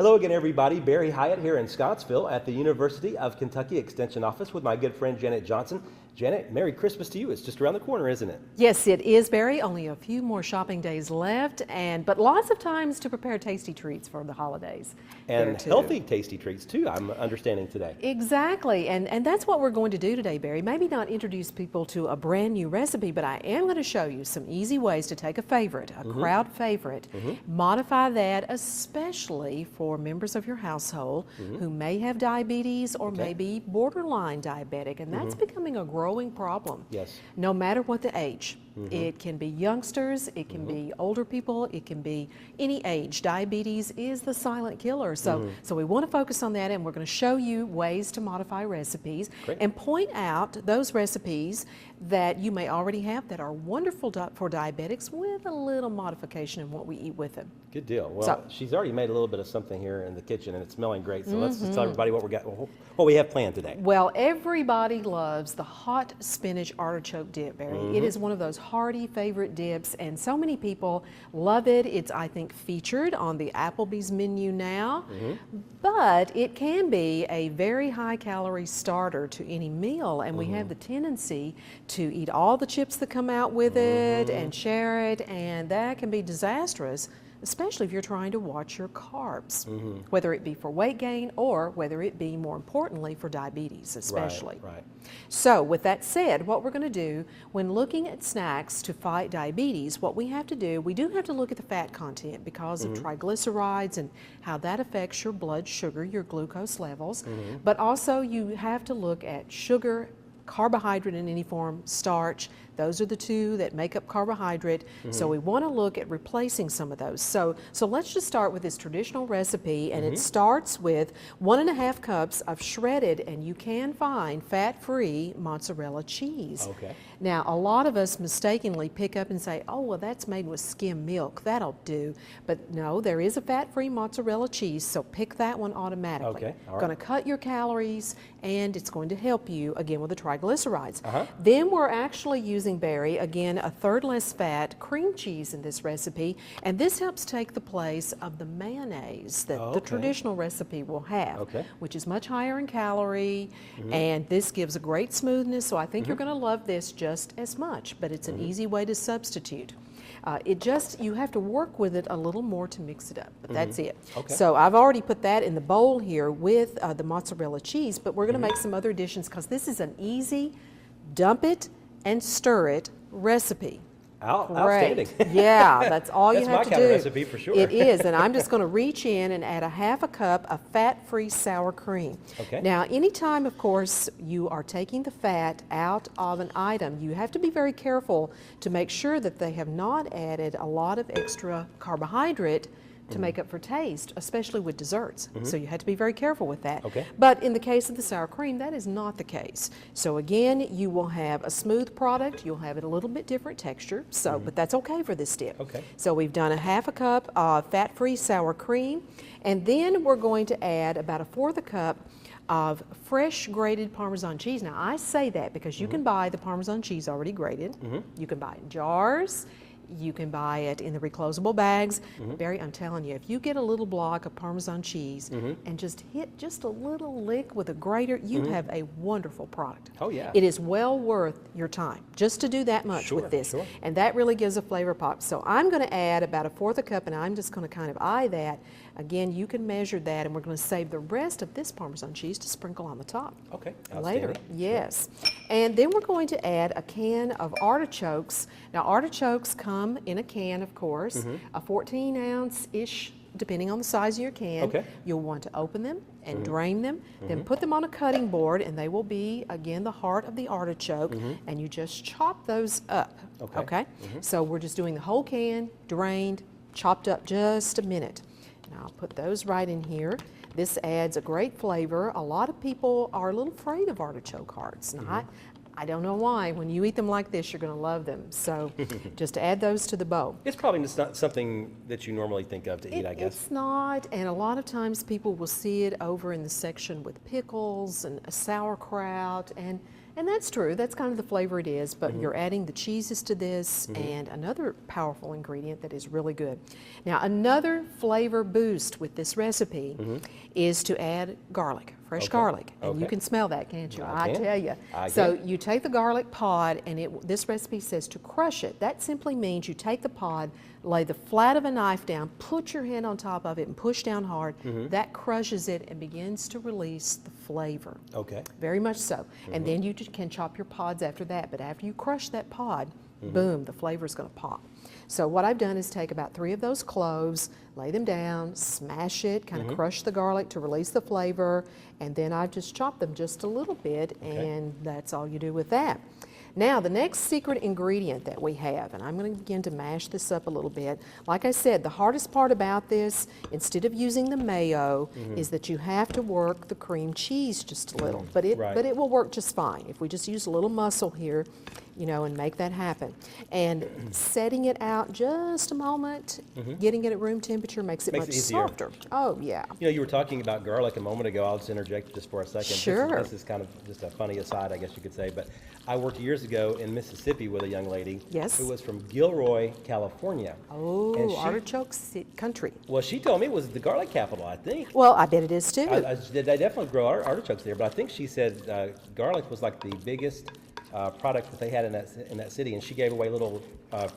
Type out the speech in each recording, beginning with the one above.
Hello again, everybody. Barry Hyatt here in Scottsville at the University of Kentucky Extension Office with my good friend Janet Johnson. Janet, Merry Christmas to you. It's just around the corner, isn't it? Yes, it is, Barry. Only a few more shopping days left, but lots of times to prepare tasty treats for the holidays. And healthy, tasty treats too, I'm understanding today. Exactly, and that's what we're going to do today, Barry. Maybe not introduce people to a brand new recipe, but I am going to show you some easy ways to take a favorite, a crowd favorite, modify that, especially for members of your household who may have diabetes or may be borderline diabetic, and that's becoming a growing problem. Yes. No matter what the age. It can be youngsters, it can be older people, it can be any age. Diabetes is the silent killer. So we want to focus on that, and we're going to show you ways to modify recipes and point out those recipes that you may already have that are wonderful for diabetics with a little modification in what we eat with them. Good deal. Well, she's already made a little bit of something here in the kitchen and it's smelling great. So let's just tell everybody what we have planned today. Well, everybody loves the hot spinach artichoke dip, Barry. It is one of those hearty favorite dips, and so many people love it. It's, I think, featured on the Applebee's menu now, but it can be a very high calorie starter to any meal, and we have the tendency to eat all the chips that come out with it and share it, and that can be disastrous, especially if you're trying to watch your carbs, whether it be for weight gain or whether it be, more importantly, for diabetes especially. Right. So with that said, what we're going to do when looking at snacks to fight diabetes, what we have to do, we do have to look at the fat content because of triglycerides and how that affects your blood sugar, your glucose levels, but also you have to look at sugar, carbohydrate in any form, starch. Those are the two that make up carbohydrate. So we want to look at replacing some of those. So let's just start with this traditional recipe, and it starts with 1.5 cups of shredded, and you can find fat-free mozzarella cheese. Okay. Now, a lot of us mistakenly pick up and say, oh, well, that's made with skim milk. That'll do. But no, there is a fat-free mozzarella cheese, so pick that one automatically. Okay. All right. Going to cut your calories, and it's going to help you, again, with the triglycerides. Then we're actually using, Barry, again, a third less fat cream cheese in this recipe, and this helps take the place of the mayonnaise that the traditional recipe will have, which is much higher in calorie, and this gives a great smoothness, so I think you're going to love this just as much, but it's an easy way to substitute. You have to work with it a little more to mix it up, but that's it. So I've already put that in the bowl here with the mozzarella cheese, but we're going to make some other additions because this is an easy dump it and stir it recipe. Outstanding. Yeah, that's all you have to do. That's my kind of recipe for sure. It is, and I'm just going to reach in and add 1/2 cup of fat-free sour cream. Now, anytime, of course, you are taking the fat out of an item, you have to be very careful to make sure that they have not added a lot of extra carbohydrate to make up for taste, especially with desserts. So you have to be very careful with that. But in the case of the sour cream, that is not the case. So again, you will have a smooth product. You'll have it a little bit different texture, but that's okay for this dip. So we've done 1/2 cup of fat-free sour cream, and then we're going to add about 1/4 cup of fresh grated Parmesan cheese. Now I say that because you can buy the Parmesan cheese already grated. You can buy it in jars. You can buy it in the reclosable bags. Barry, I'm telling you, if you get a little block of Parmesan cheese and just hit just a little lick with a grater, you have a wonderful product. Oh, yeah. It is well worth your time just to do that much with this. And that really gives a flavor pop. So I'm going to add about 1/4 cup, and I'm just going to kind of eye that. Again, you can measure that, and we're going to save the rest of this Parmesan cheese to sprinkle on the top later. Yes. And then we're going to add a can of artichokes. Now, artichokes come in a can, of course, a 14-ounce-ish, depending on the size of your can. You'll want to open them and drain them, then put them on a cutting board, and they will be, again, the heart of the artichoke, and you just chop those up. So we're just doing the whole can, drained, chopped up just a minute. Now I'll put those right in here. This adds a great flavor. A lot of people are a little afraid of artichoke hearts. Now, I don't know why. When you eat them like this, you're going to love them. So just add those to the bowl. It's probably just not something that you normally think of to eat, I guess. It's not, and a lot of times people will see it over in the section with pickles and sauerkraut, and And that's true. That's kind of the flavor it is, but you're adding the cheeses to this and another powerful ingredient that is really good. Now, another flavor boost with this recipe is to add garlic, fresh garlic. And you can smell that, can't you? I tell you. So you take the garlic pod, and this recipe says to crush it. That simply means you take the pod, lay the flat of a knife down, put your hand on top of it, and push down hard. That crushes it and begins to release the flavor. Okay. Very much so. And then you can chop your pods after that. But after you crush that pod, boom, the flavor is going to pop. So what I've done is take about 3 of those cloves, lay them down, smash it, kind of crush the garlic to release the flavor, and then I've just chopped them just a little bit, and that's all you do with that. Now, the next secret ingredient that we have, and I'm going to begin to mash this up a little bit. Like I said, the hardest part about this, instead of using the mayo, is that you have to work the cream cheese just a little. But it will work just fine if we just use a little muscle here, you know, and make that happen. And setting it out just a moment, getting it at room temperature makes it much softer. Oh, yeah. You know, you were talking about garlic a moment ago. I'll just interject just for a second. Sure. This is kind of just a funny aside, I guess you could say, but I worked years ago in Mississippi with a young lady who was from Gilroy, California. Oh, artichoke country. Well, she told me it was the garlic capital, I think. Well, I bet it is too. They definitely grow artichokes there, but I think she said garlic was like the biggest product that they had in that city, and she gave away little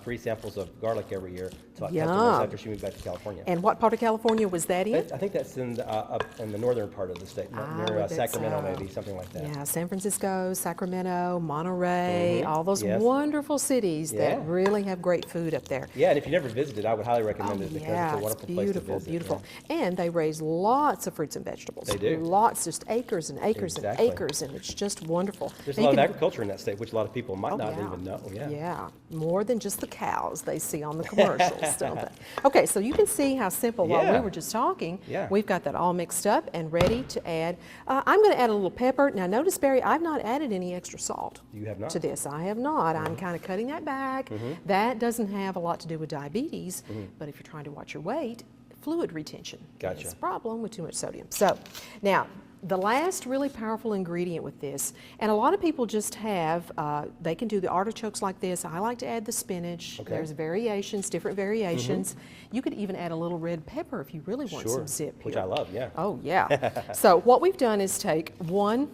free samples of garlic every year to customers after she moved back to California. And what part of California was that in? I think that's up in the northern part of the state, near Sacramento, maybe, something like that. Yeah, San Francisco, Sacramento, Monterey, all those wonderful cities that really have great food up there. Yeah, and if you never visited, I would highly recommend it because it's a wonderful place to visit. Beautiful. And they raise lots of fruits and vegetables. They do. Lots, just acres and acres and acres, and it's just wonderful. There's a lot of agriculture in that state, which a lot of people might not even know. Yeah, more than just the cows they see on the commercials, don't they? Okay, so you can see how simple, while we were just talking, we've got that all mixed up and ready to add. I'm going to add a little pepper. Now notice, Barry, I've not added any extra salt to this. I have not. I'm kind of cutting that back. That doesn't have a lot to do with diabetes, but if you're trying to watch your weight, fluid retention is a problem with too much sodium. So now, the last really powerful ingredient with this, and a lot of people just have, they can do the artichokes like this. I like to add the spinach. There's variations, different variations. You could even add a little red pepper if you really want some zip here. Which I love, Oh, yeah. So what we've done is take one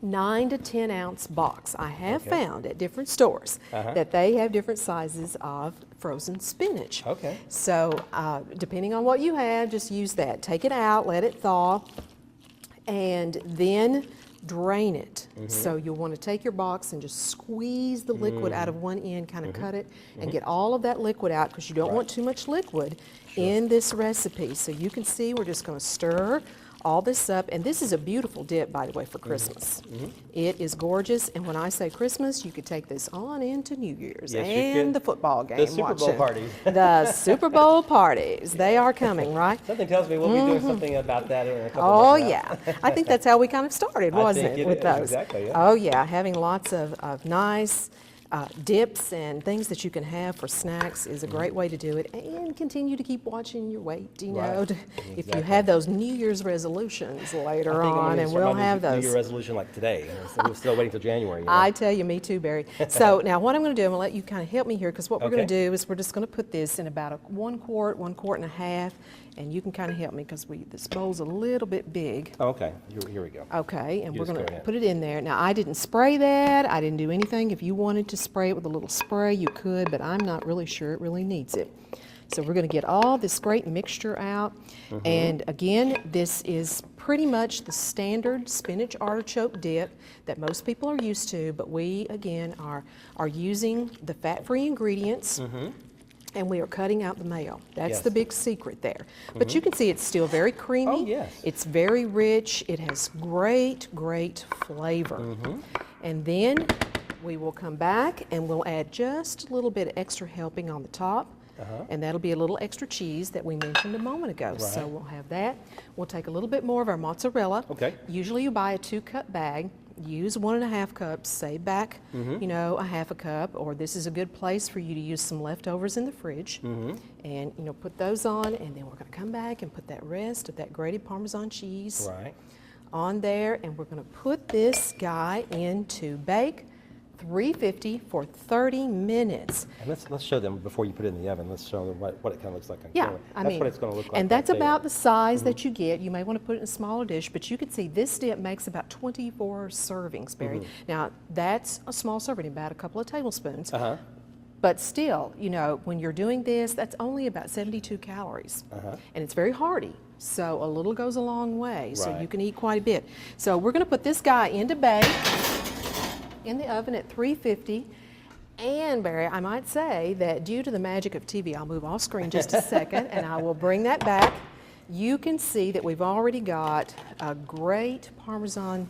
9 to 10 ounce box. I have found at different stores that they have different sizes of frozen spinach. So depending on what you have, just use that. Take it out, let it thaw, and then drain it. So you'll want to take your box and just squeeze the liquid out of one end, kind of cut it, and get all of that liquid out, because you don't want too much liquid in this recipe. So you can see we're just going to stir all this up, and this is a beautiful dip, by the way, for Christmas. It is gorgeous, and when I say Christmas, you could take this on into New Year's and the football game. The Super Bowl parties. The Super Bowl parties. They are coming, right? Something tells me we'll be doing something about that in a couple of months. Oh, yeah. I think that's how we kind of started, wasn't it, with those? Exactly, Oh, yeah, having lots of nice dips and things that you can have for snacks is a great way to do it, and continue to keep watching your weight, you know, if you have those New Year's resolutions later on, and we'll have those. New Year resolution like today. We're still waiting till January. You know? I tell you, me too, Barry. So now what I'm going to do, I'm going to let you kind of help me here, because what we're going to do is we're just going to put this in about 1 quart, 1 quart and a half, and you can kind of help me because this bowl's a little bit big. Oh, okay, here we go. Okay, and we're going to put it in there. Now, I didn't spray that. I didn't do anything. If you wanted to spray it with a little spray, you could, but I'm not really sure it really needs it. So we're going to get all this great mixture out. And again, this is pretty much the standard spinach artichoke dip that most people are used to, but we, again, are using the fat-free ingredients. And we are cutting out the mayo. That's the big secret there. But you can see it's still very creamy. Oh, yes. It's very rich. It has great, great flavor. And then we will come back and we'll add just a little bit of extra helping on the top. And that'll be a little extra cheese that we mentioned a moment ago. So we'll have that. We'll take a little bit more of our mozzarella. Usually you buy a 2-cup bag. Use 1.5 cups, save back, you know, a 1/2 cup, or this is a good place for you to use some leftovers in the fridge. And, you know, put those on, and then we're going to come back and put that rest of that grated Parmesan cheese on there, and we're going to put this guy into bake 350 for 30 minutes. And let's show them before you put it in the oven. Let's show them what it kind of looks like on Yeah, camera. I That's mean, what it's going to look like. and that's right there. about the size that you get. You may want to put it in a smaller dish, but you can see this dip makes about 24 servings, Barry. Now, that's a small serving, about a couple of tablespoons. But still, you know, when you're doing this, that's only about 72 calories. And it's very hearty. So a little goes a long way. So you Right. can eat quite a bit. So we're going to put this guy into bake in the oven at 350. And Barry, I might say that due to the magic of TV, I'll move off screen just a second and I will bring that back. You can see that we've already got a great Parmesan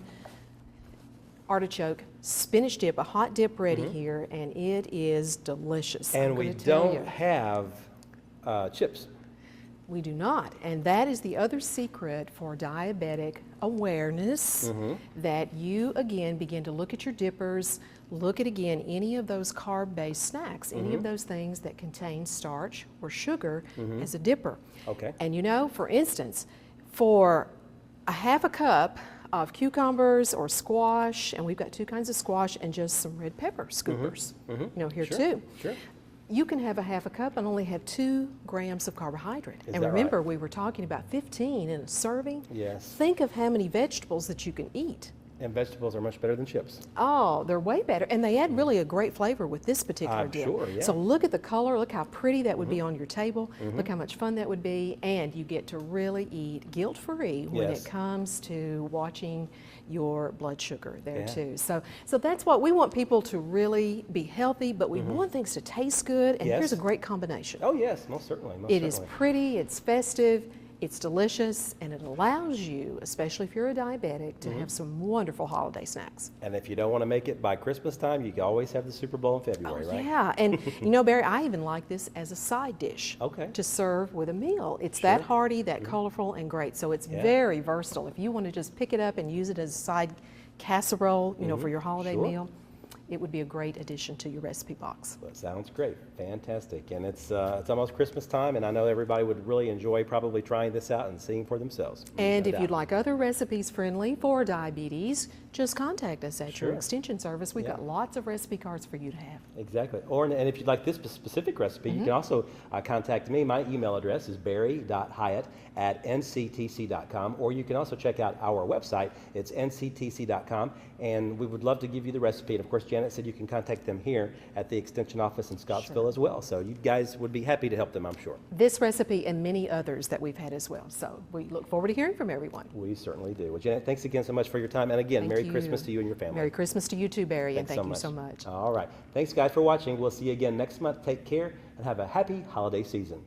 artichoke spinach dip, a hot dip ready here, and it is delicious. And I'm we gonna tell don't you. have chips. We do not, and that is the other secret for diabetic awareness, that you again begin to look at your dippers, look at again any of those carb-based snacks, any of those things that contain starch or sugar as a dipper. Okay. And you know, for instance, for a half a cup of cucumbers or squash, and we've got two kinds of squash and just some red pepper scoopers, you know, here Sure, too. sure. You can have a half a cup and only have 2 grams of carbohydrate. Is And that remember, right? we were talking about 15 in a serving. Yes. Think of how many vegetables that you can eat. And vegetables are much better than chips. Oh, they're way better. And they add really a great flavor with this particular I'm dip. sure, yeah. So look at the color, look how pretty that would be on your table, look how much fun that would be, and you get to really eat guilt-free when Yes. it comes to watching your blood sugar there Yeah. too. So that's what we want, people to really be healthy, but we want things to taste good, and here's Yes. a great combination. Oh yes, most certainly. Most It is certainly. pretty, it's festive, it's delicious, and it allows you, especially if you're a diabetic, to have some wonderful holiday snacks. And if you don't want to make it by Christmas time, you can always have the Super Bowl in Oh, February, right? yeah, and you know, Barry, I even like this as a side dish Okay. to serve with a meal. It's that Sure. hearty, that colorful, and great. So it's Yeah. very versatile. If you want to just pick it up and use it as a side casserole, you know, for your holiday Sure. meal, it would be a great addition to your recipe box. Well, it sounds great, fantastic, and it's almost Christmas time, and I know everybody would really enjoy probably trying this out and seeing for themselves. And No if you'd doubt. like other recipes friendly for diabetes, just contact us at your Sure. extension service. We've Yeah. got lots of recipe cards for you to have. Exactly. Or and if you'd like this specific recipe, you can also contact me. My email address is barry.hyatt@nctc.com, or you can also check out our website. It's nctc.com, and we would love to give you the recipe. And of course, Janet said you can contact them here at the extension office in Scottsville as well. So you guys would be happy to help them, I'm sure. This recipe and many others that we've had as well. So we look forward to hearing from everyone. We certainly do. Well, Janet, thanks again so much for your time. And again, Thank Merry you. Christmas to you and your family. Merry Christmas to you too, Barry, and Thanks thank you so much. All right. Thanks, guys, for watching. We'll see you again next month. Take care and have a happy holiday season.